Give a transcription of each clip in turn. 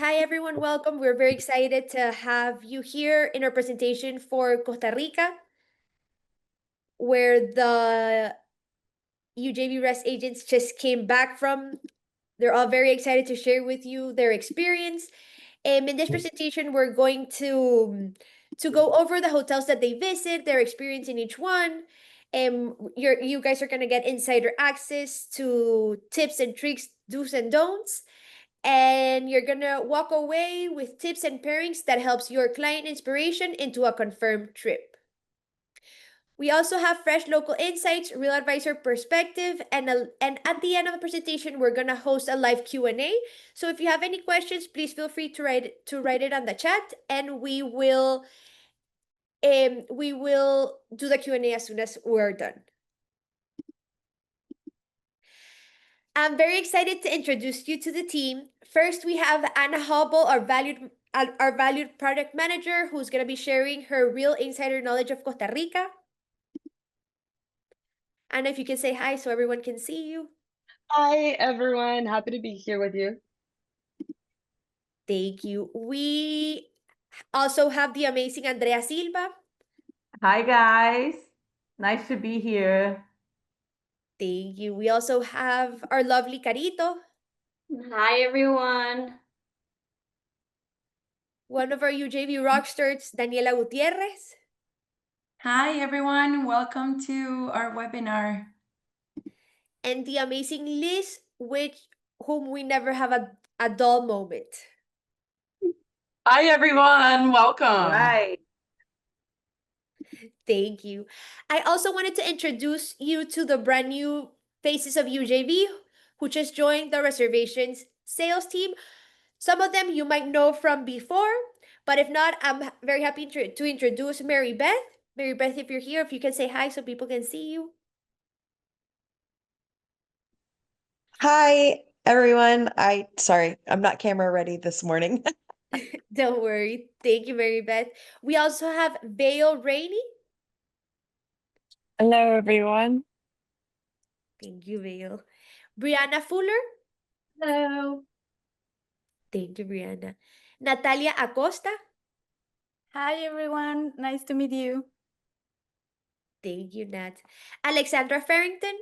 Hi, everyone. Welcome. We're very excited to have you here in our presentation for Costa Rica, where the UJV REST agents just came back from. They're all very excited to share with you their experience. In this presentation, we're going to go over the hotels that they visit, their experience in each one. You guys are going to get insider access to tips and tricks, do's and don'ts, and you're gonna walk away with tips and pairings that helps your client inspiration into a confirmed trip. We also have fresh local insights, real advisor perspective, and at the end of the presentation, we're gonna host a live Q&A. So if you have any questions, please feel free to write it on the chat, and we will do the Q&A as soon as we're done. I'm very excited to introduce you to the team. First, we have Anna Hobble, our valued product manager, who's going to be sharing her real insider knowledge of Costa Rica. Anna, if you can say hi so everyone can see you. Hi, everyone. Happy to be here with you. Thank you. We also have the amazing Andrea Silva. Hi, guys. Nice to be here. Thank you. We also have our lovely Carito. Hi, everyone. One of our UJV rockstars, Daniela Gutierrez. Hi, everyone. Welcome to our webinar. And the amazing Liz, whom we never have a dull moment. Hi, everyone. Welcome. Right. Thank you. I also wanted to introduce you to the brand new faces of UJV who just joined the reservations sales team. Some of them you might know from before, but if not, I'm very happy to introduce Mary Beth. Mary Beth, if you're here, if you can say hi so people can see you. Hi, everyone. Sorry, I'm not camera ready this morning. Don't worry. Thank you, Mary Beth. We also have Vale Rainey. Hello, everyone. Thank you, Vale. Brianna Fuller. Hello. Thank you, Brianna. Natalia Acosta. Hi, everyone. Nice to meet you. Thank you, Nat. Alexandra Farrington.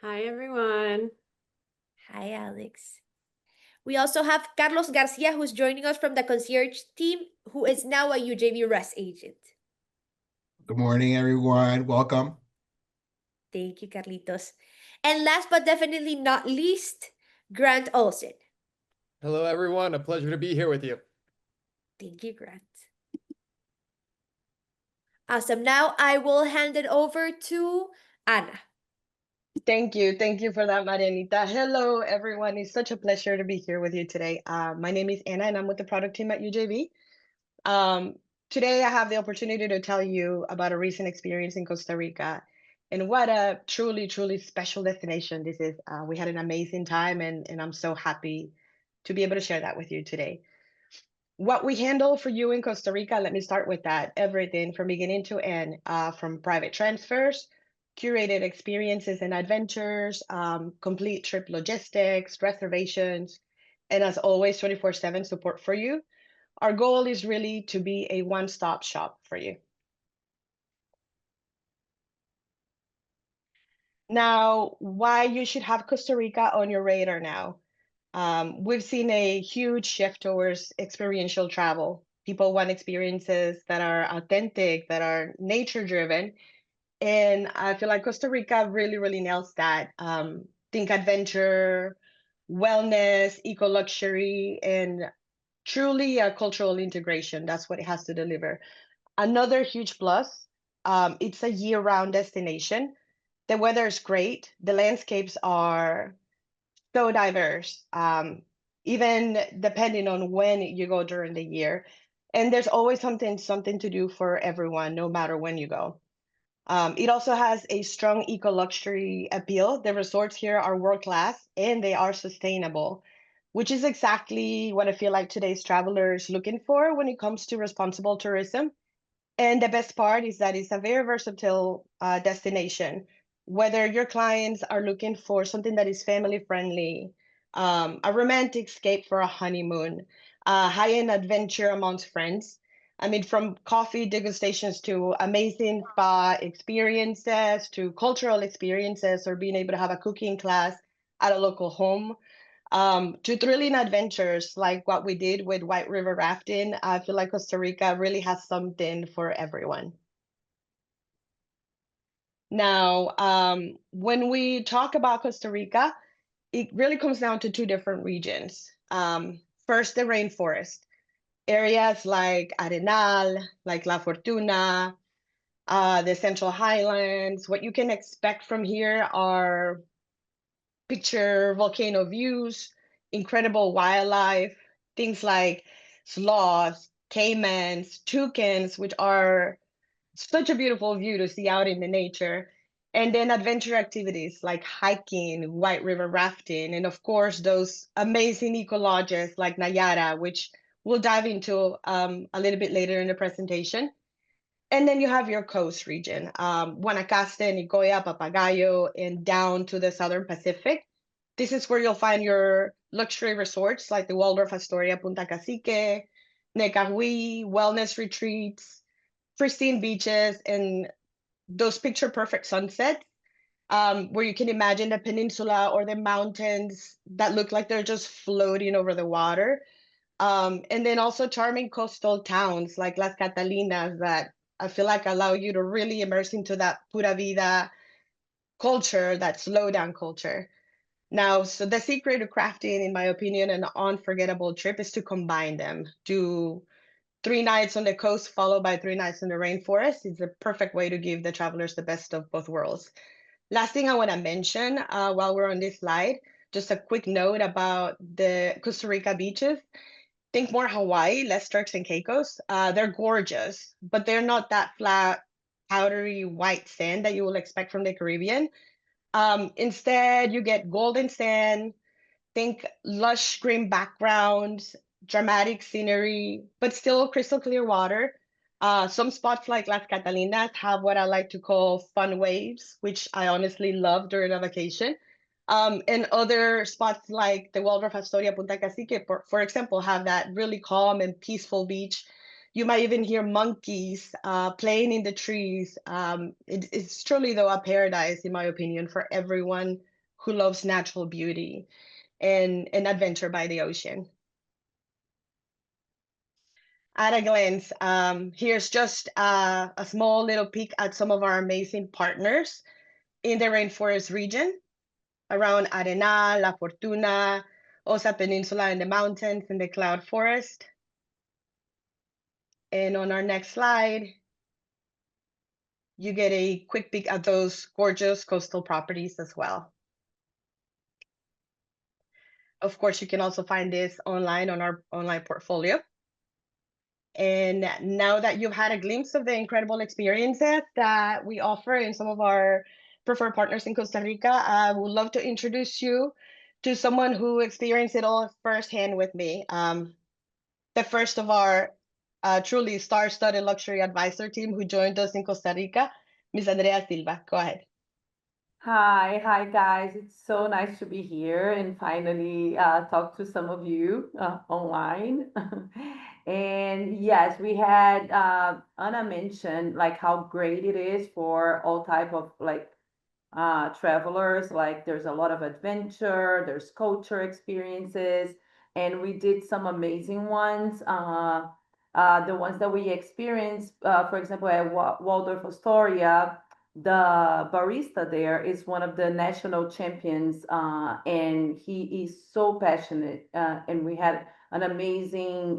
Hi, everyone. Hi, Alex. We also have Carlos Garcia, who's joining us from the concierge team, who is now a UJV REST agent. Good morning, everyone. Welcome. Thank you, Carlitos. And last but definitely not least, Grant Olson. Hello, everyone. A pleasure to be here with you. Thank you, Grant. Awesome. Now I will hand it over to Anna. Thank you. Thank you for that, Marianita. Hello, everyone. It's such a pleasure to be here with you today. My name is Anna, and I'm with the product team at UJV. Today, I have the opportunity to tell you about a recent experience in Costa Rica and what a truly, truly special destination this is. We had an amazing time, and I'm so happy to be able to share that with you today. What we handle for you in Costa Rica, let me start with that. Everything from beginning to end, from private transfers, curated experiences and adventures, complete trip logistics, reservations, and as always, 24/7 support for you. Our goal is really to be a one-stop shop for you. Now, why you should have Costa Rica on your radar now. We've seen a huge shift towards experiential travel. People want experiences that are authentic, that are nature-driven. And I feel like Costa Rica really, really nails that. Think adventure, wellness, eco-luxury, and truly a cultural integration. That's what it has to deliver. Another huge plus, it's a year-round destination. The weather is great. The landscapes are so diverse, even depending on when you go during the year. And there's always something to do for everyone, no matter when you go. It also has a strong eco-luxury appeal. The resorts here are world-class and they are sustainable, which is exactly what I feel like today's travelers looking for when it comes to responsible tourism. And the best part is that it's a very versatile destination. Whether your clients are looking for something that is family friendly, a romantic escape for a honeymoon, high-end adventure amongst friends. I mean, from coffee degustations to amazing spa experiences to cultural experiences or being able to have a cooking class at a local home, to thrilling adventures like what we did with White River rafting. I feel like Costa Rica really has something for everyone. Now, when we talk about Costa Rica, it really comes down to two different regions. First, the rainforest. Areas like Arenal, like La Fortuna, the Central Highlands. What you can expect from here are picture volcano views, incredible wildlife, things like sloths, caimans, toucans, which are such a beautiful view to see out in the nature. And then adventure activities like hiking, White River rafting, and of course, those amazing eco lodges like Nayara, which we'll dive into a little bit later in the presentation. And then you have your coast region, Guanacaste, Nicoya, Papagayo, and down to the Southern Pacific. This is where you'll find your luxury resorts like the Waldorf Astoria Punta Cacique, Necagüí, wellness retreats, pristine beaches, and those picture perfect sunsets, where you can imagine the peninsula or the mountains that look like they're just floating over the water. And then also charming coastal towns like Las Catalinas that I feel like allow you to really immerse into that pura vida culture, that slow down culture. Now, so the secret to crafting, in my opinion, an unforgettable trip is to combine them. Do 3 nights on the coast followed by 3 nights in the rainforest is a perfect way to give the travelers the best of both worlds. Last thing I want to mention while we're on this slide, just a quick note about the Costa Rica beaches. Think more Hawaii, less Turks and Caicos. They're gorgeous, but they're not that flat, powdery white sand that you will expect from the Caribbean. Instead, you get golden sand, think lush green backgrounds, dramatic scenery, but still crystal clear water. Some spots like Las Catalinas have what I like to call fun waves, which I honestly love during a vacation. And other spots like the Waldorf Astoria Punta Cacique, for example, have that really calm and peaceful beach. You might even hear monkeys playing in the trees. It's truly, though, a paradise, in my opinion, for everyone who loves natural beauty and adventure by the ocean. At a glance, here's just a small little peek at some of our amazing partners in the rainforest region around Arenal, La Fortuna, Osa Peninsula in the mountains, and the cloud forest. And on our next slide, you get a quick peek at those gorgeous coastal properties as well. Of course, you can also find this online on our online portfolio. And now that you've had a glimpse of the incredible experiences that we offer in some of our preferred partners in Costa Rica, I would love to introduce you to someone who experienced it all firsthand with me. The first of our truly star-studded luxury advisor team who joined us in Costa Rica, Ms. Andrea Silva. Go ahead. Hi guys. It's so nice to be here and finally talk to some of you online. And yes, we had Anna mentioned like how great it is for all type of like travelers. Like there's a lot of adventure, there's culture experiences, and we did some amazing ones. The ones that we experienced, for example, at Waldorf Astoria, the barista there is one of the national champions, and he is so passionate. And we had an amazing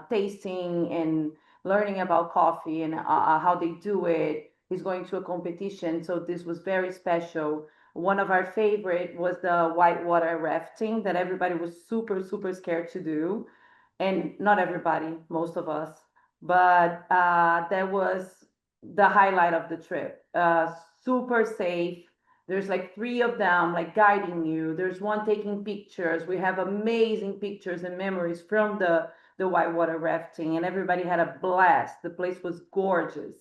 tasting and learning about coffee and how they do it. He's going to a competition, so this was very special. One of our favorite was the whitewater rafting that everybody was super scared to do, and not everybody, most of us, but that was the highlight of the trip. Super safe. There's like 3 of them like guiding you. There's one taking pictures. We have amazing pictures and memories from the whitewater rafting, and everybody had a blast. The place was gorgeous.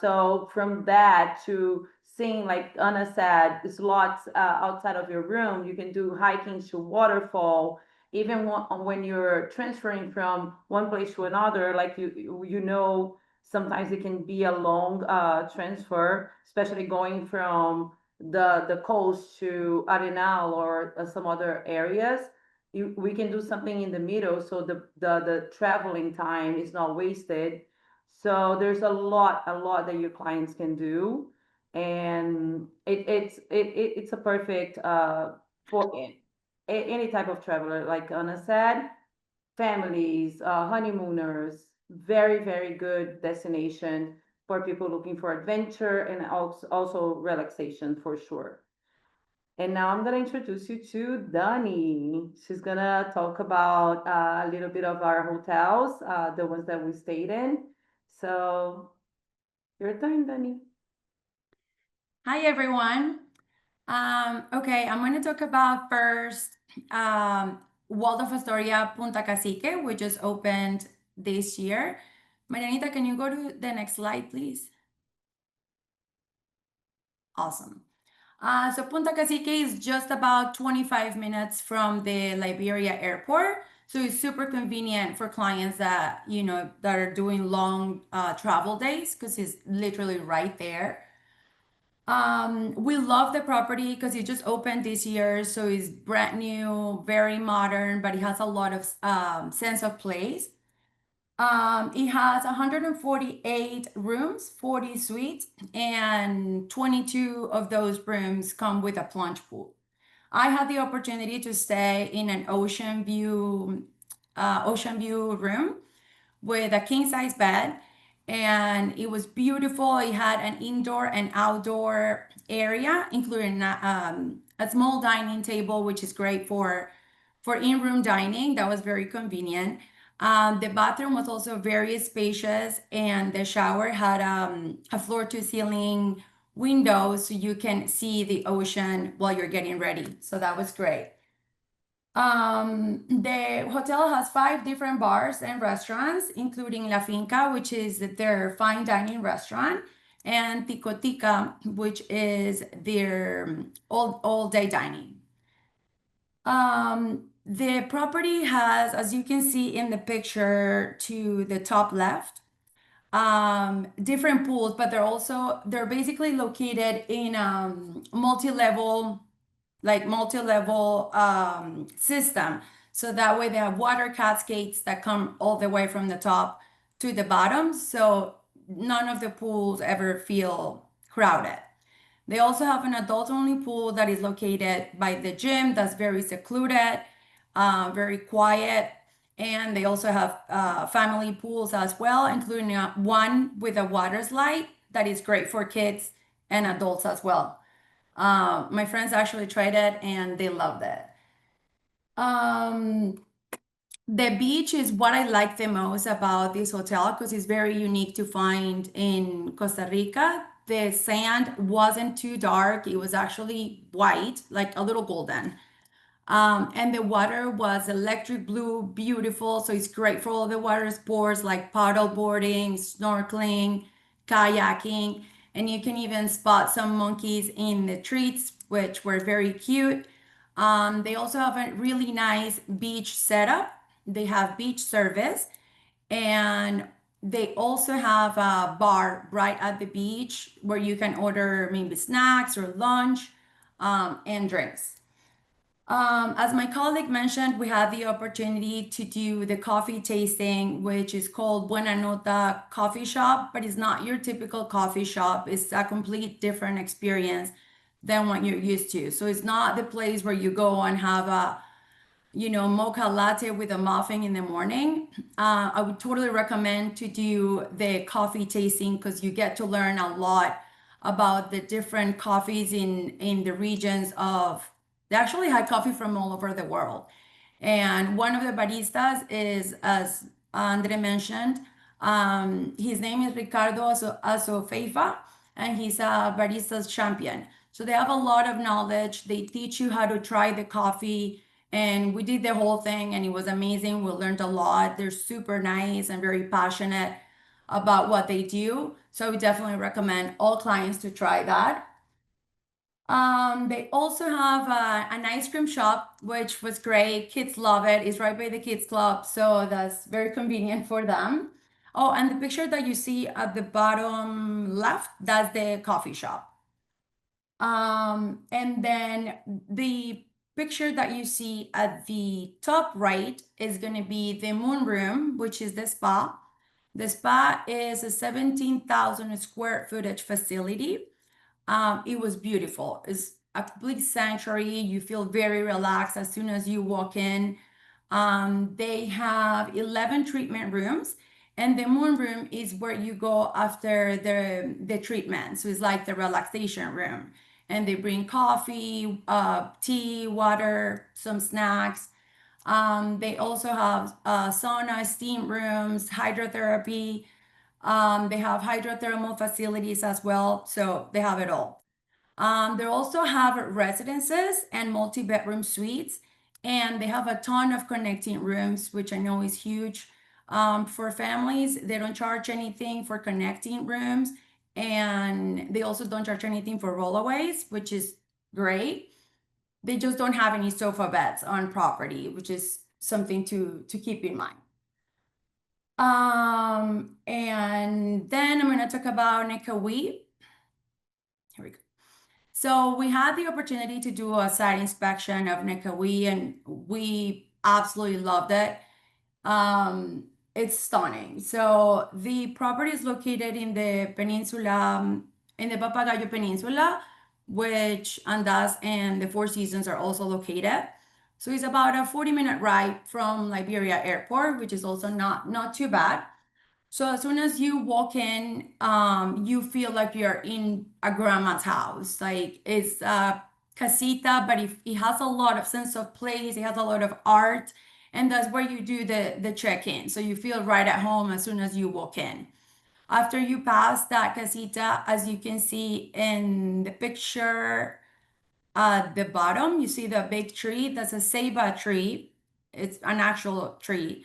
So from that to seeing, like Anna said, slots outside of your room. You can do hiking to waterfall. Even when you're transferring from one place to another, like you know, sometimes it can be a long transfer, especially going from the coast to Arenal or some other areas. We can do something in the middle, so the traveling time is not wasted. So there's a lot that your clients can do, and it's a perfect for any type of traveler. Like Anna said, families, honeymooners, very good destination for people looking for adventure and also relaxation for sure. And now I'm gonna introduce you to Dani. She's gonna talk about a little bit of our hotels, the ones that we stayed in. So your turn, Dani. Hi, everyone. Okay, I'm going to talk about first Waldorf Astoria Punta Cacique, which just opened this year. Marianita, can you go to the next slide, please? Awesome. So Punta Cacique is just about 25 minutes from the Liberia airport. So it's super convenient for clients that, that are doing long travel days because it's literally right there. We love the property because it just opened this year, so it's brand new, very modern, but it has a lot of sense of place. It has 148 rooms, 40 suites, and 22 of those rooms come with a plunge pool. I had the opportunity to stay in an ocean view room with a king size bed, and it was beautiful. It had an indoor and outdoor area, including a small dining table, which is great for in-room dining. That was very convenient. The bathroom was also very spacious, and the shower had a floor-to-ceiling window, so you can see the ocean while you're getting ready. So that was great. The hotel has 5 different bars and restaurants, including La Finca, which is their fine dining restaurant, and Ticotica, which is their all-day dining. The property has, as you can see in the picture to the top left, different pools, but they're basically located in multi-level system. So that way they have water cascades that come all the way from the top to the bottom. So none of the pools ever feel crowded. They also have an adult only pool that is located by the gym that's very secluded, very quiet. And they also have family pools as well, including one with a water slide that is great for kids and adults as well. My friends actually tried it and they loved it. The beach is what I like the most about this hotel because it's very unique to find in Costa Rica. The sand wasn't too dark. It was actually white, like a little golden. And the water was electric blue, beautiful. So it's great for all the water sports like paddle boarding, snorkeling, kayaking. And you can even spot some monkeys in the trees, which were very cute. They also have a really nice beach setup. They have beach service, and they also have a bar right at the beach where you can order maybe snacks or lunch and drinks. As my colleague mentioned, we had the opportunity to do the coffee tasting, which is called Buena Nota Coffee Shop, but it's not your typical coffee shop. It's a complete different experience than what you're used to. So it's not the place where you go and have a mocha latte with a muffin in the morning. I would totally recommend to do the coffee tasting because you get to learn a lot about the different coffees in the regions of. They actually had coffee from all over the world. And one of the baristas is, as Andre mentioned, his name is Ricardo Asofeifa, and he's a barista's champion. So they have a lot of knowledge. They teach you how to try the coffee. And we did the whole thing, and it was amazing. We learned a lot. They're super nice and very passionate about what they do. So we definitely recommend all clients to try that. They also have an ice cream shop, which was great. Kids love it. It's right by the kids club, so that's very convenient for them. Oh, and the picture that you see at the bottom left, that's the coffee shop. And then the picture that you see at the top right is going to be the moon room, which is the spa. The spa is a 17,000 square footage facility. It was beautiful. It's a complete sanctuary. You feel very relaxed as soon as you walk in. They have 11 treatment rooms, and the moon room is where you go after the treatment. So it's like the relaxation room. And they bring coffee, tea, water, some snacks. They also have sauna, steam rooms, hydrotherapy. They have hydrothermal facilities as well. So they have it all. They also have residences and multi-bedroom suites, and they have a ton of connecting rooms, which I know is huge for families. They don't charge anything for connecting rooms, and they also don't charge anything for rollaways, which is great. They just don't have any sofa beds on property, which is something to keep in mind. And then I'm going to talk about Nekawi. Here we go. So we had the opportunity to do a site inspection of Nekawi, and we absolutely loved it. It's stunning. So the property is located in the peninsula, in the Papagayo Peninsula, which Andas and the Four Seasons are also located. So it's about a 40-minute ride from Liberia Airport, which is also not too bad. So as soon as you walk in, you feel like you're in a grandma's house. Like it's a casita, but it has a lot of sense of place. It has a lot of art, and that's where you do the check-in. So you feel right at home as soon as you walk in. After you pass that casita, as you can see in the picture at the bottom, you see the big tree. That's a ceiba tree. It's an actual tree.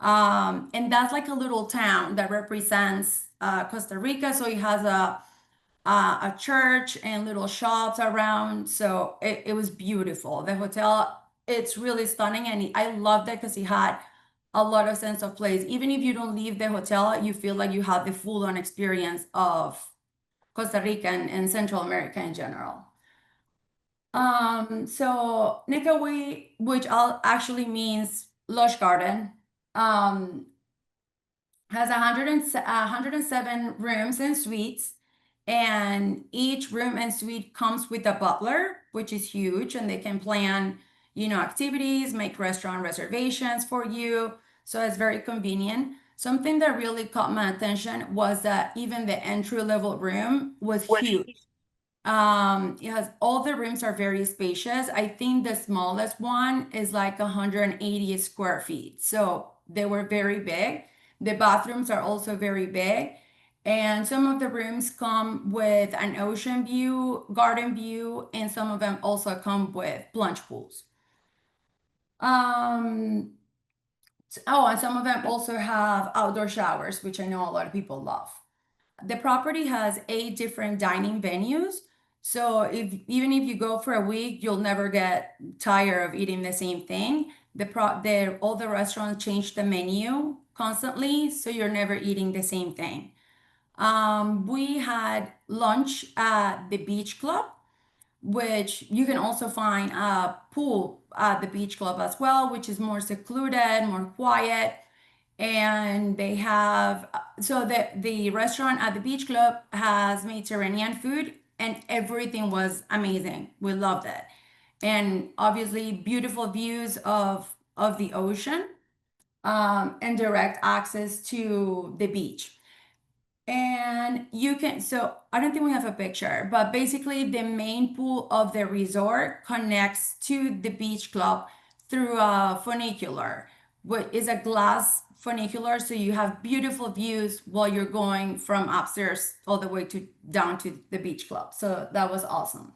And that's like a little town that represents Costa Rica. So it has a church and little shops around. So it was beautiful. The hotel, it's really stunning, and I loved it because it had a lot of sense of place. Even if you don't leave the hotel, you feel like you have the full-on experience of Costa Rica and Central America in general. So Nicawi, which actually means lush garden, has 107 rooms and suites, and each room and suite comes with a butler, which is huge, and they can plan, activities, make restaurant reservations for you. So it's very convenient. Something that really caught my attention was that even the entry-level room was huge. It has all the rooms are very spacious. I think the smallest one is like 180 square feet. So they were very big. The bathrooms are also very big. And some of the rooms come with an ocean view, garden view, and some of them also come with plunge pools. Oh, and some of them also have outdoor showers, which I know a lot of people love. The property has 8 different dining venues. So even if you go for a week, you'll never get tired of eating the same thing. All the restaurants change the menu constantly, so you're never eating the same thing. We had lunch at the beach club, which you can also find a pool at the beach club as well, which is more secluded, more quiet. And they have, so the restaurant at the beach club has Mediterranean food, and everything was amazing. We loved it. And obviously beautiful views of the ocean, and direct access to the beach. And you can, so I don't think we have a picture, but basically the main pool of the resort connects to the beach club through a funicular, which is a glass funicular. So you have beautiful views while you're going from upstairs all the way to down to the beach club. So that was awesome.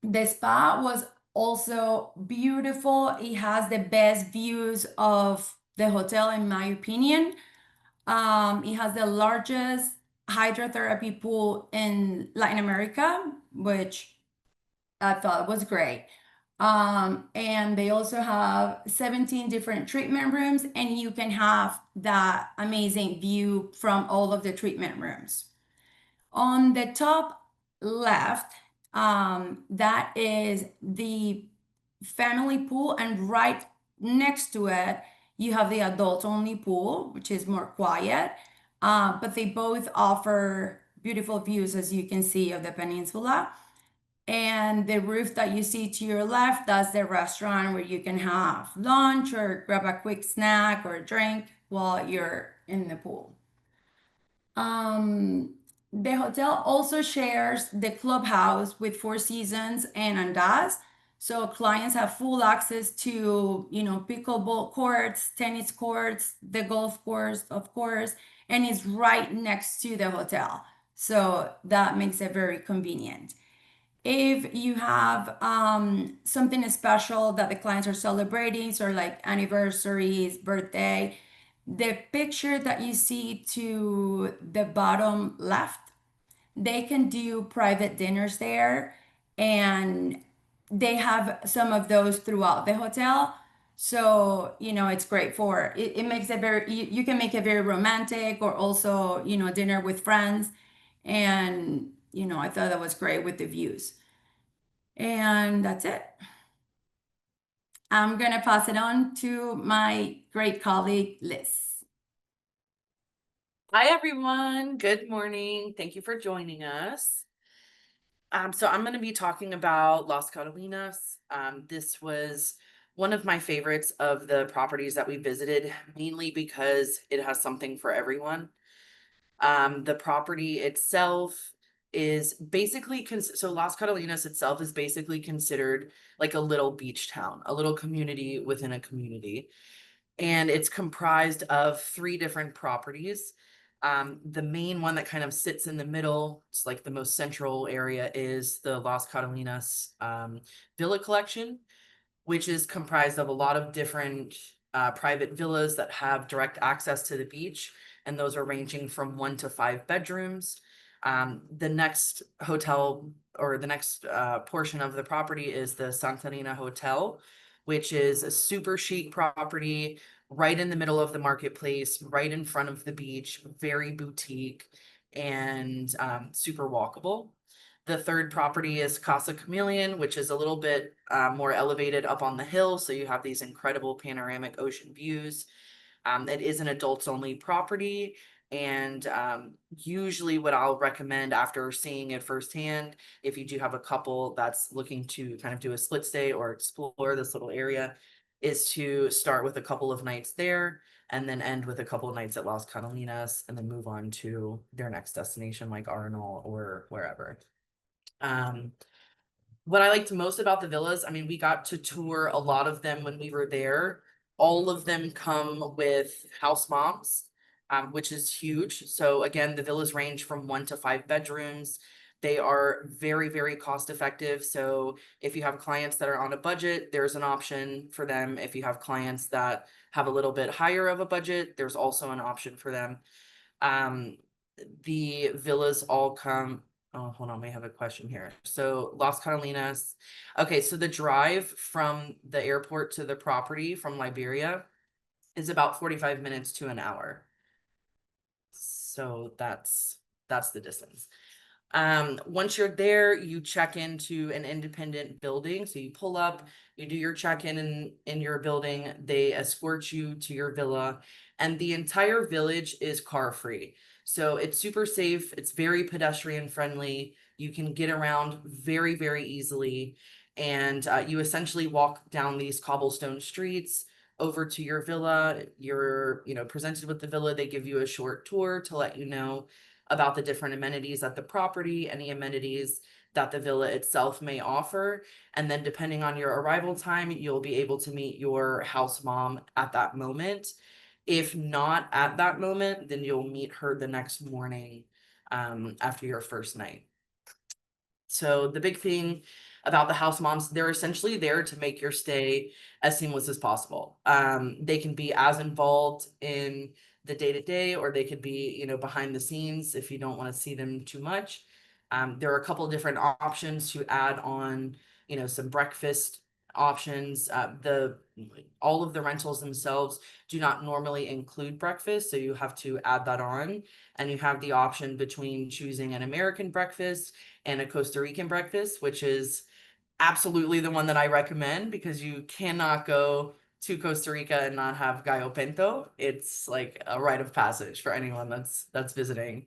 The spa was also beautiful. It has the best views of the hotel, in my opinion. It has the largest hydrotherapy pool in Latin America, which I thought was great. And they also have 17 different treatment rooms, and you can have that amazing view from all of the treatment rooms. On the top left, that is the family pool, and right next to it, you have the adult only pool, which is more quiet. But they both offer beautiful views, as you can see, of the peninsula. And the roof that you see to your left, that's the restaurant where you can have lunch or grab a quick snack or drink while you're in the pool. The hotel also shares the clubhouse with Four Seasons and Andaz. So clients have full access to, pickleball courts, tennis courts, the golf course, of course, and it's right next to the hotel. So that makes it very convenient. If you have something special that the clients are celebrating, so like anniversaries, birthday, the picture that you see to the bottom left, they can do private dinners there, and they have some of those throughout the hotel. So, it's great for it makes it very, you can make it very romantic, or also, dinner with friends. And, I thought that was great with the views. And that's it. I'm going to pass it on to my great colleague, Liz. Hi, everyone. Good morning. Thank you for joining us. So I'm going to be talking about Las Catalinas. This was one of my favorites of the properties that we visited, mainly because it has something for everyone. The property itself is basically, so Las Catalinas itself is basically considered like a little beach town, a little community within a community. And it's comprised of 3 different properties. The main one that kind of sits in the middle, it's like the most central area, is the Las Catalinas Villa Collection, which is comprised of a lot of different private villas that have direct access to the beach. And those are ranging from 1 to 5 bedrooms. The next hotel, or the next portion of the property, is the Santarina Hotel, which is a super chic property right in the middle of the marketplace, right in front of the beach, very boutique and super walkable. The third property is Casa Chameleon, which is a little bit more elevated up on the hill. So you have these incredible panoramic ocean views. It is an adults only property. And usually what I'll recommend after seeing it firsthand, if you do have a couple that's looking to kind of do a split stay or explore this little area, is to start with a couple of nights there and then end with a couple of nights at Las Catalinas and then move on to their next destination like Arnol or wherever. What I liked most about the villas, I mean, we got to tour a lot of them when we were there. All of them come with house moms, which is huge. So again, the villas range from 1 to 5 bedrooms. They are very, very cost effective. So if you have clients that are on a budget, there's an option for them. If you have clients that have a little bit higher of a budget, there's also an option for them. The villas all come. Oh, hold on, we have a question here. So Las Catalinas. Okay, so the drive from the airport to the property from Liberia is about 45 minutes to an hour. So that's the distance. Once you're there, you check into an independent building. So you pull up, you do your check-in in your building, they escort you to your villa, and the entire village is car free. So it's super safe. It's very pedestrian friendly. You can get around very, very easily. And you essentially walk down these cobblestone streets over to your villa. You're, presented with the villa. They give you a short tour to let you know about the different amenities at the property, any amenities that the villa itself may offer. And then depending on your arrival time, you'll be able to meet your house mom at that moment. If not at that moment, then you'll meet her the next morning after your first night. So the big thing about the house moms, they're essentially there to make your stay as seamless as possible. They can be as involved in the day-to-day, or they could be, you know, behind the scenes if you don't want to see them too much. There are a couple of different options to add on, you know, some breakfast options. All of the rentals themselves do not normally include breakfast, so you have to add that on. And you have the option between choosing an American breakfast and a Costa Rican breakfast, which is absolutely the one that I recommend, because you cannot go to Costa Rica and not have gallo pinto. It's like a rite of passage for anyone that's visiting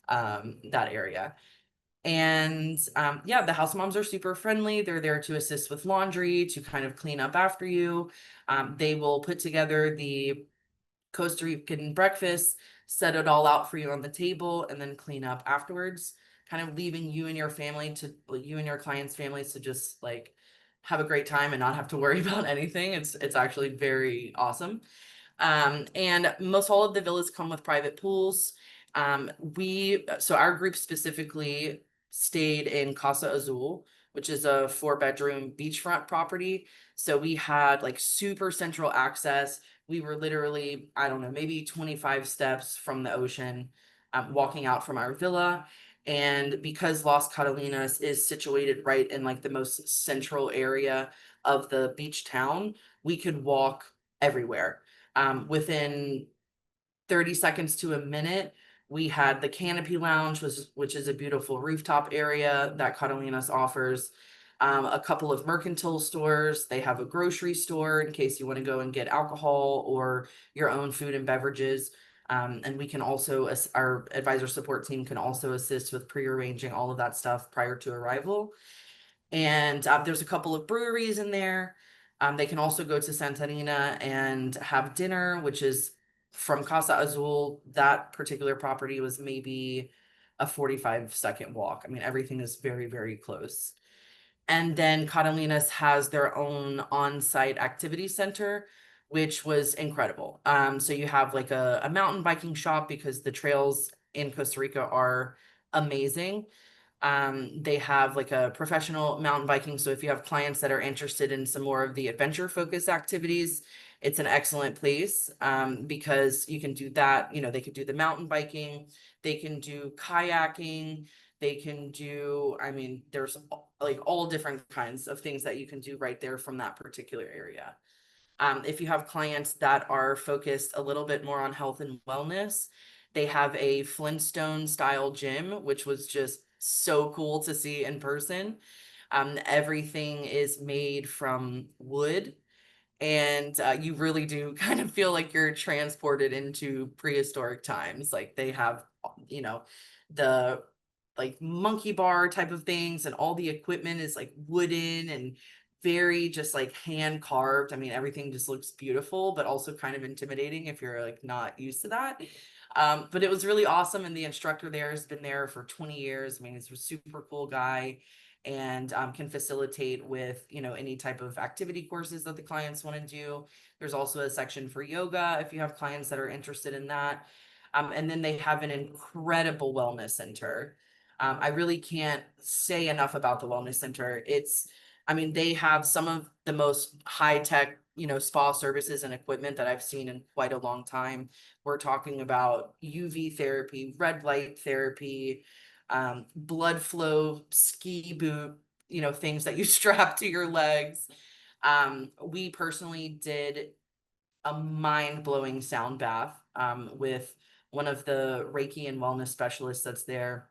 that area. And yeah, the house moms are super friendly. They're there to assist with laundry, to kind of clean up after you. They will put together the Costa Rican breakfast, set it all out for you on the table, and then clean up afterwards, kind of leaving you and your family to, you and your clients' families, to just like have a great time and not have to worry about anything. It's actually very awesome. And most all of the villas come with private pools. So our group specifically stayed in Casa Azul, which is a 4-bedroom beachfront property. So we had like super central access. We were literally, I don't know, maybe 25 steps from the ocean, walking out from our villa. And because Las Catalinas is situated right in like the most central area of the beach town, we could walk everywhere. Within 30 seconds to a minute, we had the Canopy Lounge, which is a beautiful rooftop area that Catalinas offers. A couple of mercantile stores. They have a grocery store in case you want to go and get alcohol or your own food and beverages. And we can also, our advisor support team can also assist with pre-arranging all of that stuff prior to arrival. And there's a couple of breweries in there. They can also go to Santarina and have dinner, which is from Casa Azul. That particular property was maybe a 45-second walk. I mean, everything is very, very close. And then Catalinas has their own on-site activity center, which was incredible. So you have like a mountain biking shop, because the trails in Costa Rica are amazing. They have like a professional mountain biking. So if you have clients that are interested in some more of the adventure focused activities, it's an excellent place, because you can do that. You know, they could do the mountain biking, they can do kayaking, they can do, I mean, there's like all different kinds of things that you can do right there from that particular area. If you have clients that are focused a little bit more on health and wellness, they have a Flintstone style gym, which was just so cool to see in person. Everything is made from wood, and you really do kind of feel like you're transported into prehistoric times. Like they have, you know, the like monkey bar type of things, and all the equipment is like wooden and very just like hand carved. I mean, everything just looks beautiful, but also kind of intimidating if you're like not used to that. But it was really awesome, and the instructor there has been there for 20 years. I mean, he's a super cool guy, and can facilitate with, you know, any type of activity courses that the clients want to do. There's also a section for yoga if you have clients that are interested in that. And then they have an incredible wellness center. I really can't say enough about the wellness center. I mean, they have some of the most high tech, you know, spa services and equipment that I've seen in quite a long time. We're talking about UV therapy, red light therapy, blood flow, ski boot, you know, things that you strap to your legs. We personally did a mind-blowing sound bath with one of the Reiki and wellness specialists that's there.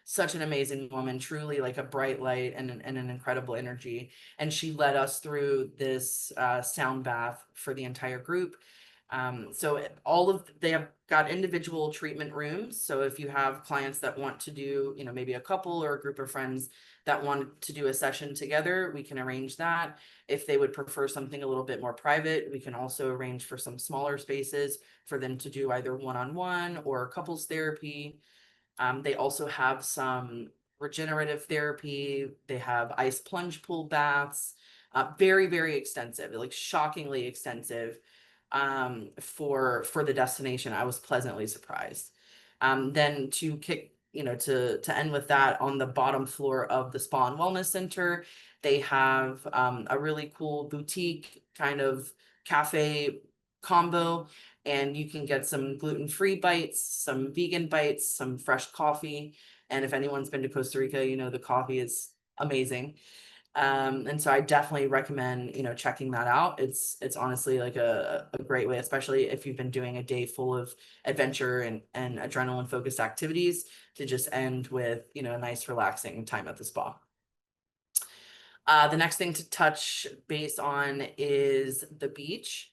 Such an amazing woman, truly like a bright light and an incredible energy. And she led us through this sound bath for the entire group. They have got individual treatment rooms. So if you have clients that want to do, you know, maybe a couple or a group of friends that want to do a session together, we can arrange that. If they would prefer something a little bit more private, we can also arrange for some smaller spaces for them to do either one-on-one or couples therapy. They also have some regenerative therapy. They have ice plunge pool baths, very, very extensive, like shockingly extensive for the destination. I was pleasantly surprised. Then to end with that, on the bottom floor of the Spa and Wellness Center, they have a really cool boutique kind of cafe combo. and you can get some gluten-free bites, some vegan bites, some fresh coffee. And if anyone's been to Costa Rica, you know the coffee is amazing. And so I definitely recommend, you know, checking that out. It's honestly like a great way, especially if you've been doing a day full of adventure and adrenaline focused activities, to just end with, you know, a nice relaxing time at the spa. The next thing to touch base on is the beach.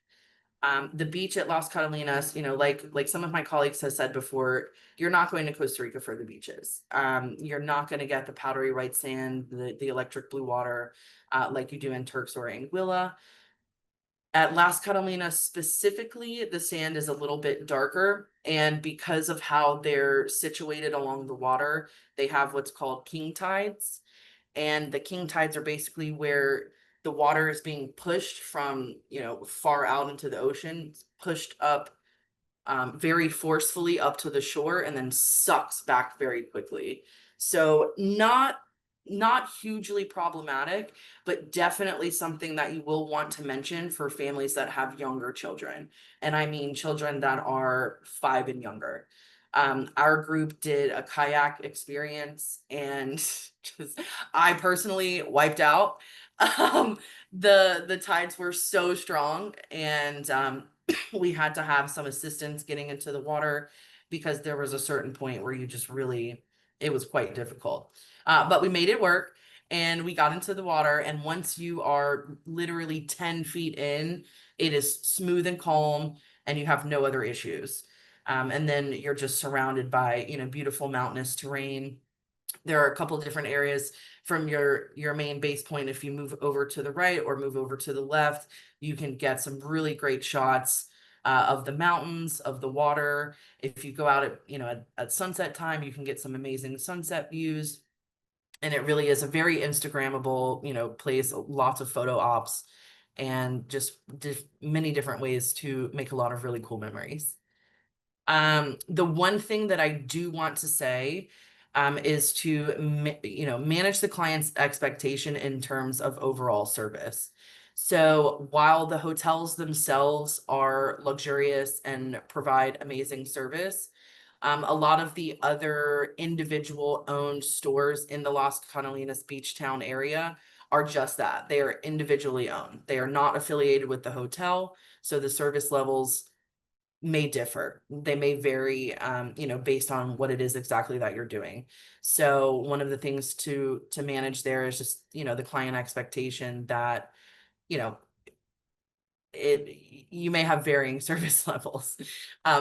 The beach at Las Catalinas, you know, like some of my colleagues have said before, you're not going to Costa Rica for the beaches. You're not going to get the powdery white sand, the electric blue water, like you do in Turks or Anguilla. At Las Catalinas specifically, the sand is a little bit darker, and because of how they're situated along the water, they have what's called king tides. And the king tides are basically where the water is being pushed from, you know, far out into the ocean, pushed up very forcefully up to the shore, and then sucks back very quickly. So not hugely problematic, but definitely something that you will want to mention for families that have younger children. And I mean children that are 5 and younger. Our group did a kayak experience, and just I personally wiped out. The tides were so strong, and we had to have some assistance getting into the water because there was a certain point where you just really, it was quite difficult. But we made it work, and we got into the water. And once you are literally 10 feet in, it is smooth and calm, and you have no other issues. And then you're just surrounded by, you know, beautiful mountainous terrain. There are a couple of different areas from your main base point. If you move over to the right or move over to the left, you can get some really great shots of the mountains, of the water. If you go out at, you know, at sunset time, you can get some amazing sunset views. And it really is a very Instagrammable, you know, place, lots of photo ops, and just many different ways to make a lot of really cool memories. The one thing that I do want to say is to, you know, manage the client's expectation in terms of overall service. So while the hotels themselves are luxurious and provide amazing service, a lot of the other individual owned stores in the Las Catalinas Beach Town area are just that. They are individually owned. They are not affiliated with the hotel. So the service levels may differ. They may vary, you know, based on what it is exactly that you're doing. So one of the things to manage there is just, you know, the client expectation that, you know, you may have varying service levels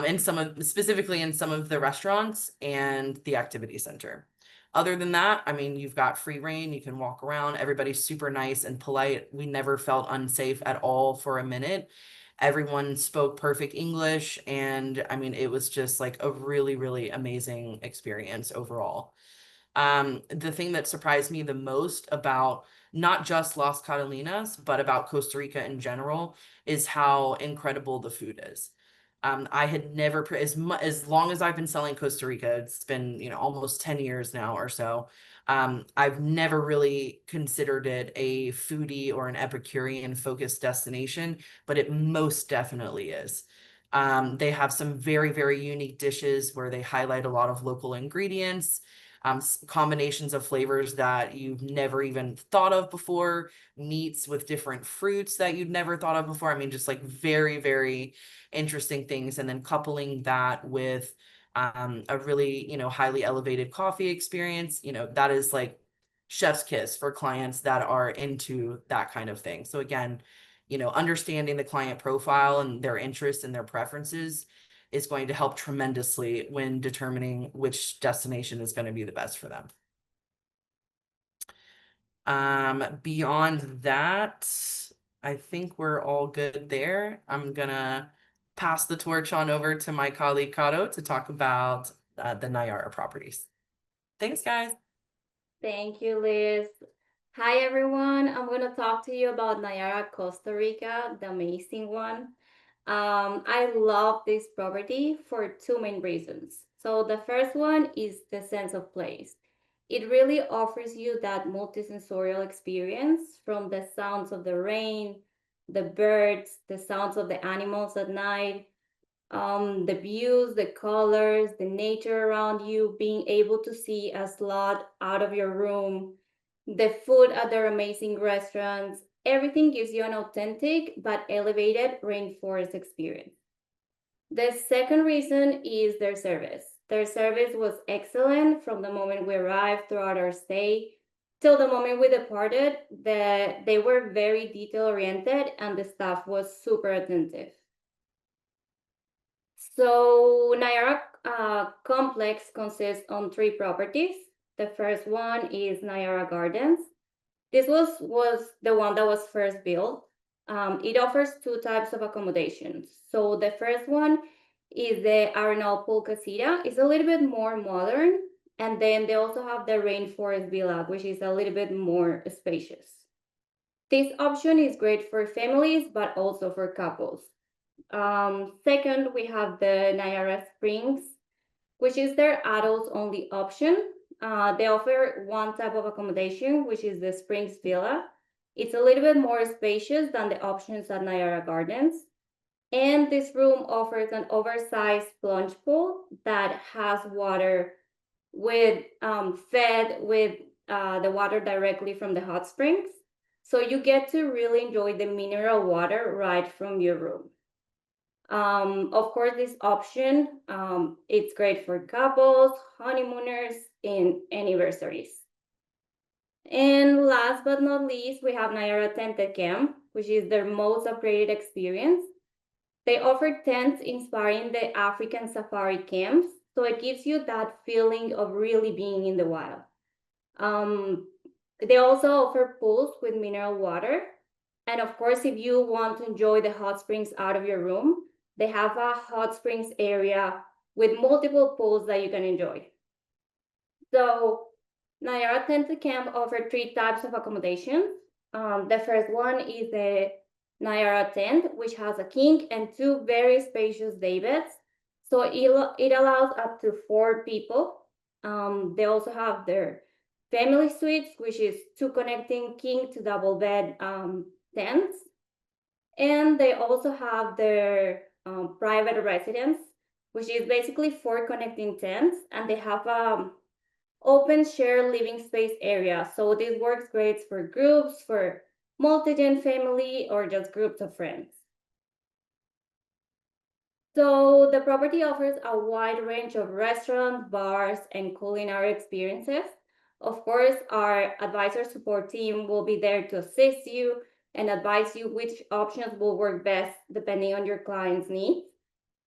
in specifically in some of the restaurants and the activity center. Other than that, I mean, you've got free reign, you can walk around, everybody's super nice and polite. We never felt unsafe at all for a minute. Everyone spoke perfect English, and I mean, it was just like a really, really amazing experience overall. The thing that surprised me the most about not just Las Catalinas, but about Costa Rica in general, is how incredible the food is. I had never, as long as I've been selling Costa Rica, it's been, you know, almost 10 years now or so. I've never really considered it a foodie or an Epicurean focused destination, but it most definitely is. They have some very, very unique dishes where they highlight a lot of local ingredients, combinations of flavors that you've never even thought of before, meats with different fruits that you'd never thought of before. I mean, just like very, very interesting things. And then coupling that with a really, you know, highly elevated coffee experience, you know, that is like chef's kiss for clients that are into that kind of thing. So again, you know, understanding the client profile and their interests and their preferences is going to help tremendously when determining which destination is going to be the best for them. Beyond that, I think we're all good there. I'm gonna pass the torch on over to my colleague Kato to talk about the Nayara properties. Thanks, guys. Thank you, Liz. Hi, everyone. I'm going to talk to you about Nayara, Costa Rica, the amazing one. I love this property for two main reasons. So the first one is the sense of place. It really offers you that multisensorial experience, from the sounds of the rain, the birds, the sounds of the animals at night, The views, the colors, the nature around you, being able to see a slot out of your room, the food at their amazing restaurants, everything gives you an authentic but elevated rainforest experience. The second reason is their service. Their service was excellent from the moment we arrived throughout our stay till the moment we departed. They were very detail oriented and the staff was super attentive. So Nayara complex consists on 3 properties. The first one is Nayara Gardens. This was the one that was first built. It offers 2 types of accommodations. So the first one is the Arenal Pool Casita. It's a little bit more modern. And then they also have the Rainforest Villa, which is a little bit more spacious. This option is great for families, but also for couples. Second, we have the Nayara Springs, which is their adults only option. They offer 1 type of accommodation, which is the Springs Villa. It's a little bit more spacious than the options at Nayara Gardens. And this room offers an oversized plunge pool that has water with fed with the water directly from the hot springs. So you get to really enjoy the mineral water right from your room. Of course, this option, it's great for couples, honeymooners, and anniversaries. And last but not least, we have Nayara Tented Camp, which is their most upgraded experience. They offer tents inspiring the African safari camps, so it gives you that feeling of really being in the wild. They also offer pools with mineral water. And of course, if you want to enjoy the hot springs out of your room, they have a hot springs area with multiple pools that you can enjoy. So Nayara Tented Camp offers 3 types of accommodations. The first one is the Nayara tent, which has a king and 2 very spacious day beds. So it allows up to 4 people. They also have their family suites, which is 2 connecting king to double bed tents. And they also have their private residence, which is basically 4 connecting tents, and they have open shared living space area. So this works great for groups, for multi-gen family, or just groups of friends. So the property offers a wide range of restaurants, bars, and culinary experiences. Of course, our advisor support team will be there to assist you and advise you which options will work best depending on your client's needs.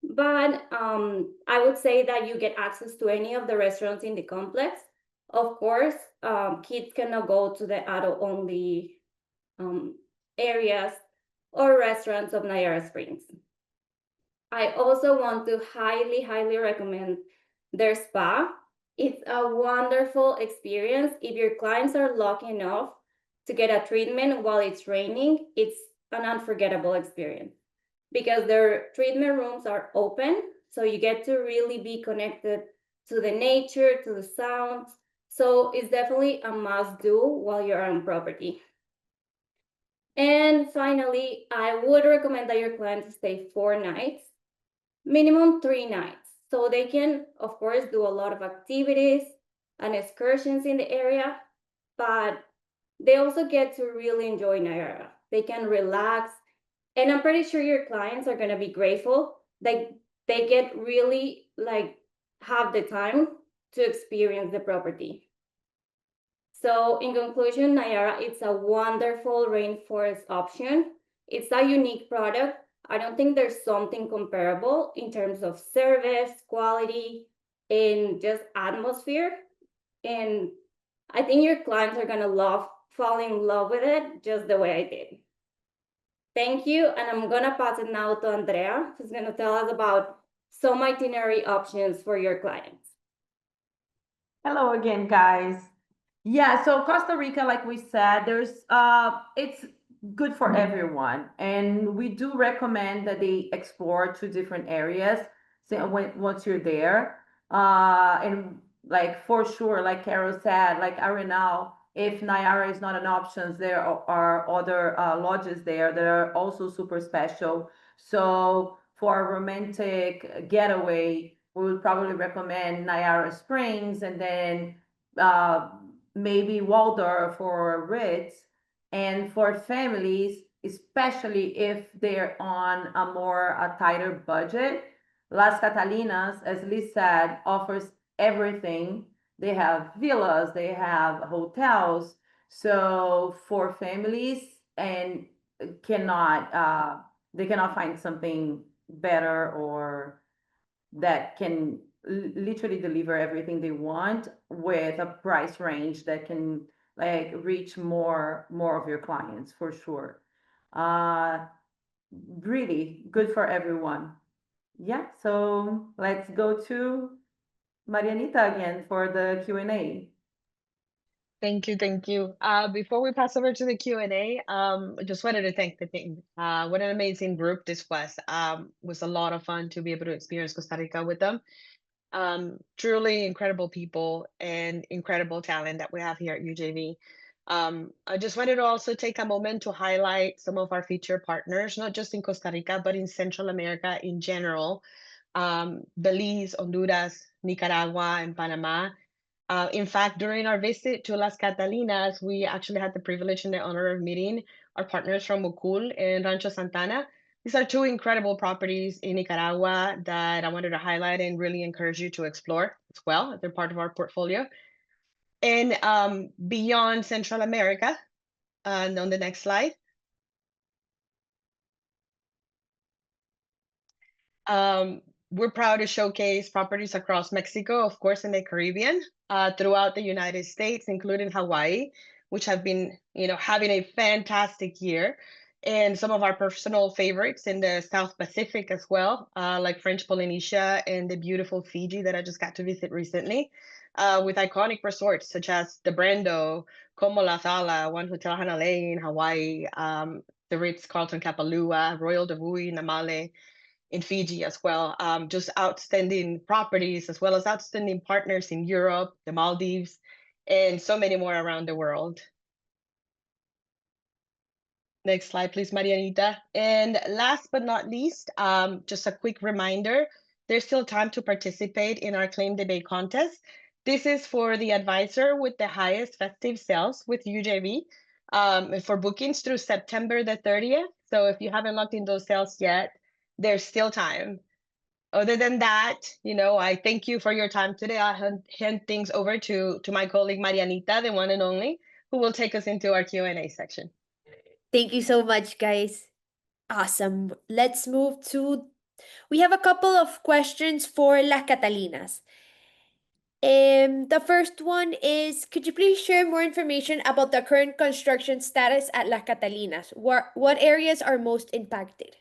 But I would say that you get access to any of the restaurants in the complex. Of course, kids cannot go to the adult-only areas or restaurants of Nayara Springs. I also want to highly recommend their spa. It's a wonderful experience. If your clients are lucky enough to get a treatment while it's raining, it's an unforgettable experience because their treatment rooms are open, so you get to really be connected to the nature, to the sounds. So it's definitely a must-do while you're on property. And finally, I would recommend that your clients stay 4 nights, minimum 3 nights. So they can, of course, do a lot of activities and excursions in the area, but they also get to really enjoy Niagara. They can relax, and I'm pretty sure your clients are gonna be grateful that they get really have the time to experience the property. So in conclusion, Nayara, it's a wonderful rainforest option. It's a unique product. I don't think there's something comparable in terms of service, quality, and just atmosphere. And I think your clients are gonna fall in love with it just the way I did. Thank you, and I'm gonna pass it now to Andrea, who's gonna tell us about some itinerary options for your clients. Hello again, guys. Yeah, so Costa Rica, like we said, it's good for everyone, and we do recommend that they explore 2 different areas. So once you're there, and like for sure, like Carol said, like Arenal, if Nayara is not an option, there are other lodges there that are also super special. So for a romantic getaway, we would probably recommend Niagara Springs, and then maybe Waldorf or Ritz. And for families, especially if they're on a tighter budget, Las Catalinas, as Liz said, offers everything. They have villas, they have hotels. So for families and they cannot find something better or that can literally deliver everything they want with a price range that can like reach more of your clients for sure. Really good for everyone. Yeah, so let's go to Marianita again for the Q&A. Thank you, thank you. Before we pass over to the Q&A, I just wanted to thank the team. What an amazing group this was. Was a lot of fun to be able to experience Costa Rica with them. Truly incredible people and incredible talent that we have here at UJV. I just wanted to also take a moment to highlight some of our feature partners, not just in Costa Rica, but in Central America in general. Belize, Honduras, Nicaragua, and Panama. In fact, during our visit to Las Catalinas, we actually had the privilege and the honor of meeting our partners from Mocul and Rancho Santana. These are two incredible properties in Nicaragua that I wanted to highlight and really encourage you to explore as well. They're part of our portfolio. And beyond Central America, and on the next slide, we're proud to showcase properties across Mexico, of course, in the Caribbean, throughout the United States, including Hawaii, which have been, having a fantastic year. And some of our personal favorites in the South Pacific as well, like French Polynesia and the beautiful Fiji that I just got to visit recently, with iconic resorts such as the Brando, Como La Sala, One Hotel Hanalei in Hawaii, the Ritz-Carlton Kapalua, Royal Davui, Namale, in Fiji as well. Just outstanding properties, as well as outstanding partners in Europe, the Maldives, and so many more around the world. Next slide, please, Marianita. And last but not least, just a quick reminder, there's still time to participate in our Claim the Bay contest. This is for the advisor with the highest festive sales with UJV, for bookings through September the 30th. So if you haven't locked in those sales yet, there's still time. Other than that, I thank you for your time today. I'll hand things over to my colleague Marianita, the one and only, who will take us into our Q&A section. Thank you so much, guys. Awesome. Let's move to, we have a couple of questions for Las Catalinas. The first one is, could you please share more information about the current construction status at Las Catalinas? What areas are most impacted?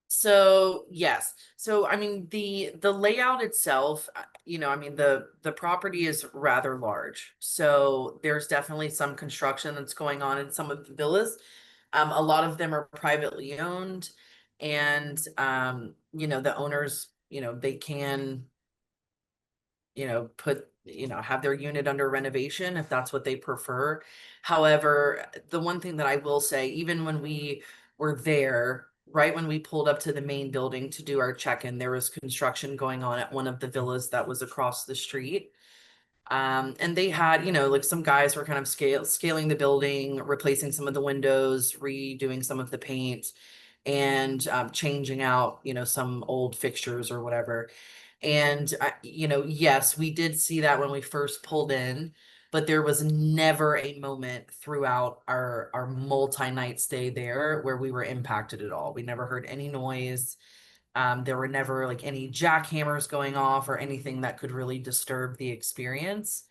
So yes. So I mean the layout itself, the property is rather large. So there's definitely some construction that's going on in some of the villas. A lot of them are privately owned, and the owners, they can have their unit under renovation if that's what they prefer. However, the one thing that I will say, even when we were there, right when we pulled up to the main building to do our check-in, there was construction going on at one of the villas that was across the street. And they had, like some guys were kind of scaling the building, replacing some of the windows, redoing some of the paint, and changing out, some old fixtures or whatever. And, yes, we did see that when we first pulled in, but there was never a moment throughout our multi-night stay there where we were impacted at all. We never heard any noise. There were never like any jackhammers going off or anything that could really disturb the experience.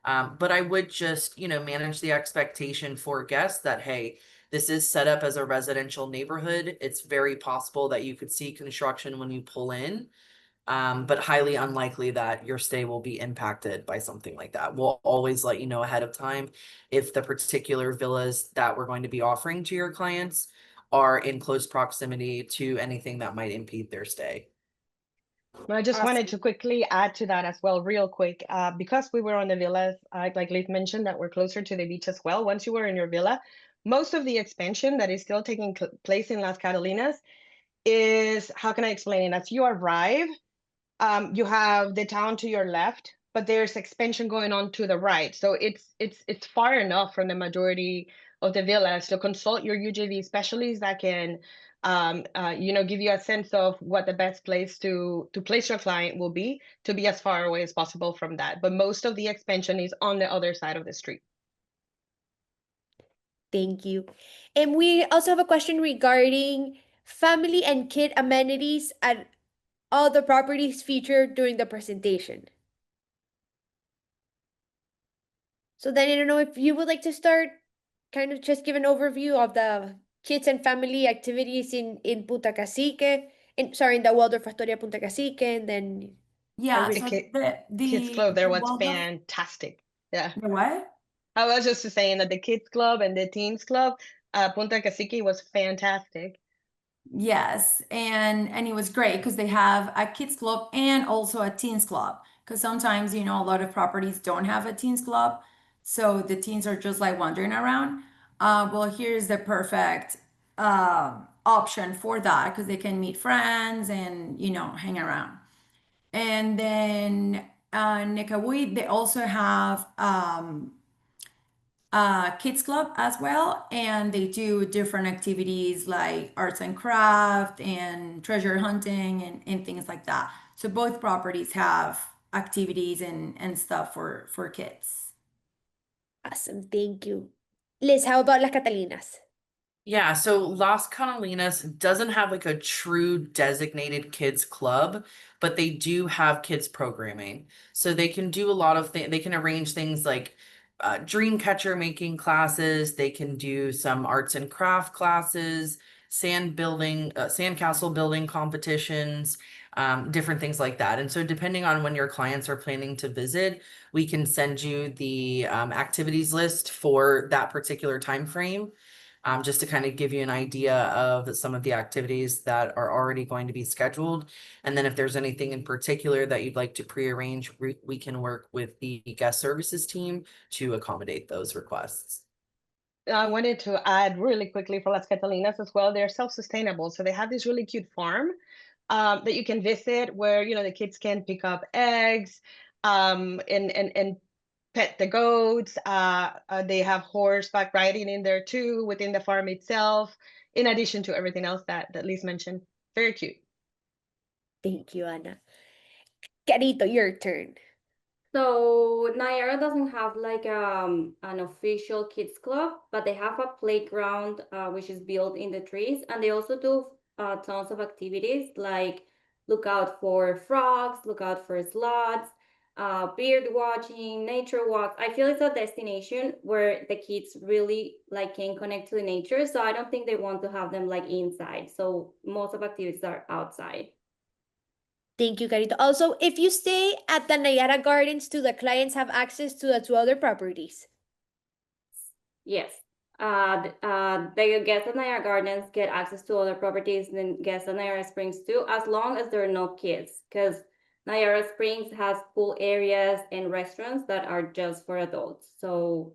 But I would just, manage the expectation for guests that, hey, this is set up as a residential neighborhood. It's very possible that you could see construction when you pull in. But highly unlikely that your stay will be impacted by something like that. We'll always let you know ahead of time if the particular villas that we're going to be offering to your clients are in close proximity to anything that might impede their stay. I just wanted to quickly add to that as well, real quick, because we were on the villas, like Liz mentioned, that we're closer to the beach as well. Once you were in your villa, most of the expansion that is still taking place in Las Catalinas is, how can I explain it? As you arrive, you have the town to your left, but there's expansion going on to the right. So it's far enough from the majority of the villas to consult your UJV specialist that can give you a sense of what the best place to place your client will be, to be as far away as possible from that. But most of the expansion is on the other side of the street. Thank you. And we also have a question regarding family and kid amenities at all the properties featured during the presentation. So then I don't know if you would like to start, kind of just give an overview of the kids and family activities in Punta Cacique, in the Waldorf Astoria Punta Cacique, and then Yeah, The so kids club there the was Waldorf, fantastic. Yeah. the what? I was just saying that the kids club and the teens club, Punta Cacique was fantastic. Yes, and it was great because they have a kids club and also a teens club. Because sometimes, a lot of properties don't have a teens club, so the teens are just like wandering around. Well, here's the perfect option for that because they can meet friends and hang around. And then Nekawui, they also have kids club as well, and they do different activities like arts and craft and treasure hunting and things like that. So both properties have activities and stuff for kids. awesome, thank you. Liz, how about Las Catalinas? Yeah, so Las Catalinas doesn't have like a true designated kids club, but they do have kids programming. So they can do a lot of things. They can arrange things like dream catcher making classes. They can do some arts and craft classes, sandcastle building competitions, different things like that. And so depending on when your clients are planning to visit, we can send you the activities list for that particular time frame. Just to kind of give you an idea of some of the activities that are already going to be scheduled. And then if there's anything in particular that you'd like to pre-arrange, we can work with the guest services team to accommodate those requests. I wanted to add really quickly for Las Catalinas as well. They're self-sustainable. So they have this really cute farm that you can visit where, the kids can pick up eggs and pet the goats. They have horseback riding in there too, within the farm itself, in addition to everything else that Liz mentioned. Very cute. Thank you, Anna. Carito, your turn. So Nayara doesn't have like an official kids club, but they have a playground which is built in the trees, and they also do tons of activities like look out for frogs, look out for sloths, bird watching, nature walks. I feel it's a destination where the kids really like can connect to the nature. So I don't think they want to have them like inside. So most of activities are outside. Thank you, Carito. Also, if you stay at the Nayara Gardens, do the clients have access to the two other properties? Yes. The guests at Nayara Gardens get access to other properties than guests at Nayara Springs too, as long as there are no kids, because Nayara Springs has pool areas and restaurants that are just for adults. So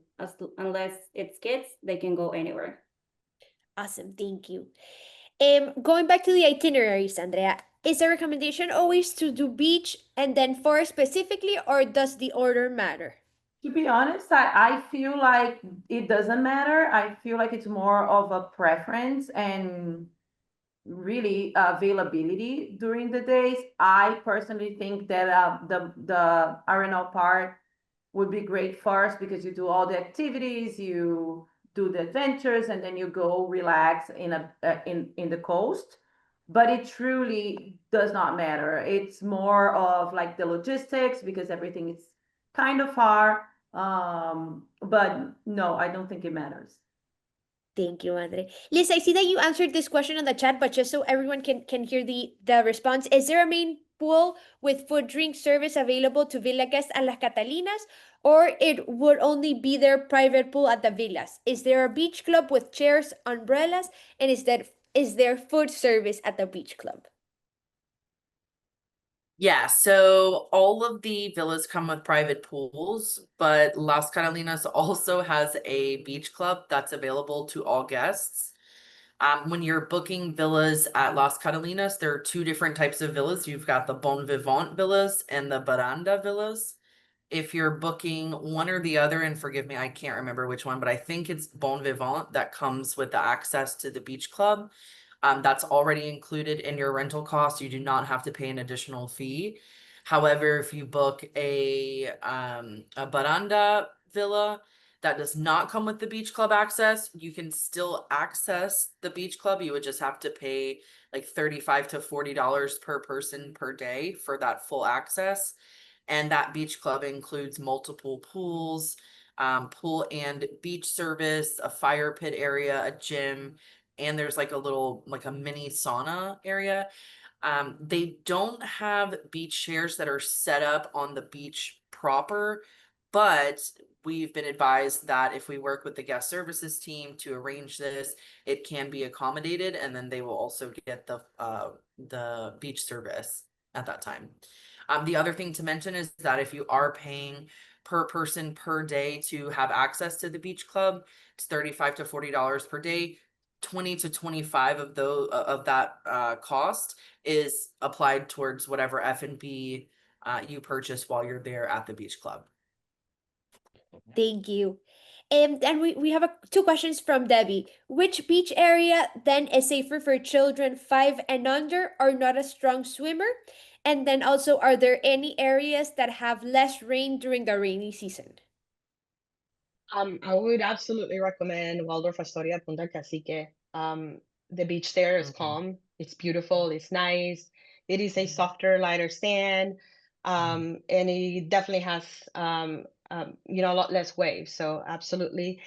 unless it's kids, they can go anywhere. Awesome, thank you. Going back to the itineraries, Andrea, is the recommendation always to do beach and then forest specifically, or does the order matter? To be honest, I feel like it doesn't matter. I feel like it's more of a preference and really availability during the days. I personally think that the Arenal part would be great for us because you do all the activities, you do the adventures, and then you go relax in the coast. But it truly does not matter. It's more of like the logistics because everything is kind of far. But no, I don't think it matters. Thank you, Andre. Liz, I see that you answered this question on the chat, but just so everyone can hear the response, is there a main pool with food drink service available to villa guests at Las Catalinas, or it would only be their private pool at the villas? Is there a beach club with chairs, umbrellas, and is there food service at the beach club? Yeah, so all of the villas come with private pools, but Las Carolinas also has a beach club that's available to all guests. When you're booking villas at Las Carolinas, there are two different types of villas. You've got the Bon Vivant villas and the Baranda villas. If you're booking one or the other, and forgive me, I can't remember which one, but I think it's Bon Vivant that comes with the access to the beach club. That's already included in your rental cost. You do not have to pay an additional fee. However, if you book a Baranda villa that does not come with the beach club access, you can still access the beach club. You would just have to pay like $35 to $40 per person per day for that full access. And that beach club includes multiple pools, pool and beach service, a fire pit area, a gym, and there's like a mini sauna area. They don't have beach chairs that are set up on the beach proper, but we've been advised that if we work with the guest services team to arrange this, it can be accommodated, and then they will also get the beach service at that time. The other thing to mention is that if you are paying per person per day to have access to the beach club, it's $35 to $40 per day. 20 to 25 of that cost is applied towards whatever F&B you purchase while you're there at the beach club. Thank you. And we have two questions from Debbie. Which beach area then is safer for children 5 and under or not a strong swimmer? And then also, are there any areas that have less rain during the rainy season? I would absolutely recommend Waldorf Astoria, Punta Cacique. The beach there is calm. It's beautiful. It's nice. It is a softer, lighter sand, and it definitely has, a lot less waves. So absolutely.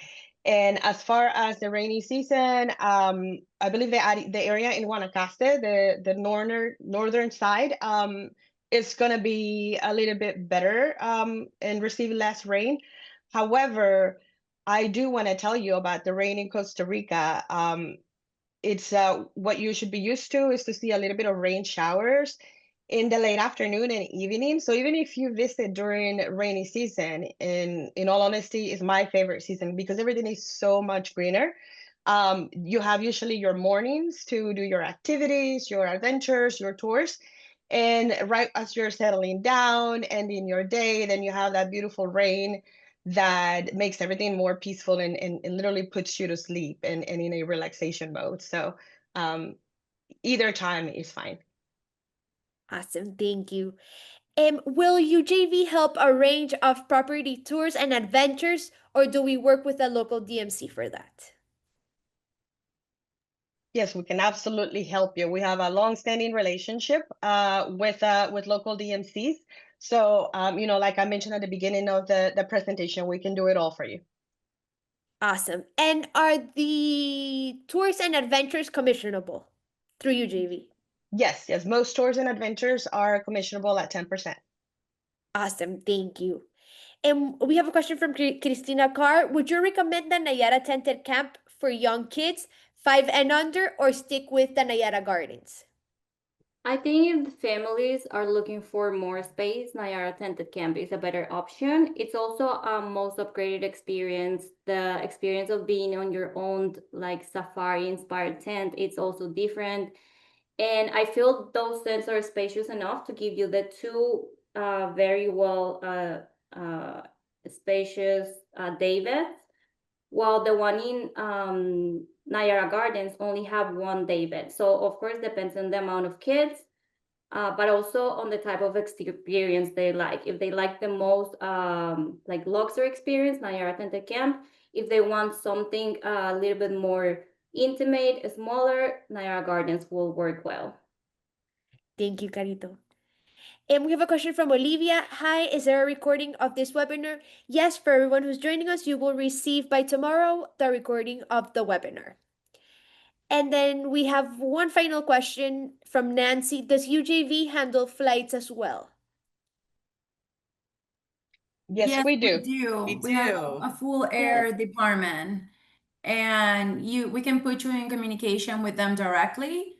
And as far as the rainy season, I believe the area in Guanacaste, the northern side, is gonna be a little bit better and receive less rain. However, I do want to tell you about the rain in Costa Rica. It's what you should be used to is to see a little bit of rain showers in the late afternoon and evening. So even if you visit during rainy season, in all honesty, is my favorite season because everything is so much greener. You have usually your mornings to do your activities, your adventures, your tours. And right as you're settling down, ending your day, then you have that beautiful rain that makes everything more peaceful and literally puts you to sleep and in a relaxation mode. So either time is fine. Awesome, thank you. Will UJV help arrange of property tours and adventures, or do we work with a local DMC for that? Yes, we can absolutely help you. We have a long-standing relationship with local DMCs. So, like I mentioned at the beginning of the presentation, we can do it all for you. Awesome. And are the tours and adventures commissionable through UJV? Yes, most tours and adventures are commissionable at 10%. Awesome, thank you. And we have a question from Christina Carr. Would you recommend the Nayara Tented Camp for young kids, 5 and under, or stick with the Nayara Gardens? I think if the families are looking for more space, Nayara Tented Camp is a better option. It's also a most upgraded experience. The experience of being on your own, like safari inspired tent, it's also different. And I feel those tents are spacious enough to give you the two very well spacious day beds, while the one in Nayara Gardens only have one day bed. So of course depends on the amount of kids, but also on the type of experience they like. If they like the most like luxury experience, Nayara Tented Camp. If they want something a little bit more intimate, smaller, Nayara Gardens will work well. Thank you, Carito. And we have a question from Olivia. Hi, is there a recording of this webinar? Yes, for everyone who's joining us, you will receive by tomorrow the recording of the webinar. And then we have one final question from Nancy. Does UJV handle flights as well? Yes, we do. We have a full air department, and we can put you in communication with them directly.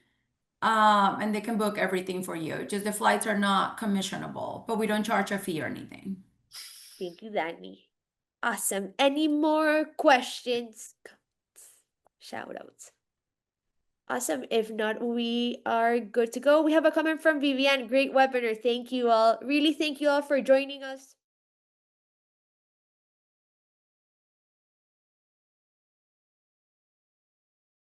and they can book everything for you. Just the flights are not commissionable, but we don't charge a fee or anything. Thank you, Danny. Awesome. Any more questions? Shout outs. Awesome. If not, we are good to go. We have a comment from Vivian. Great webinar. Thank you all. Really thank you all for joining us.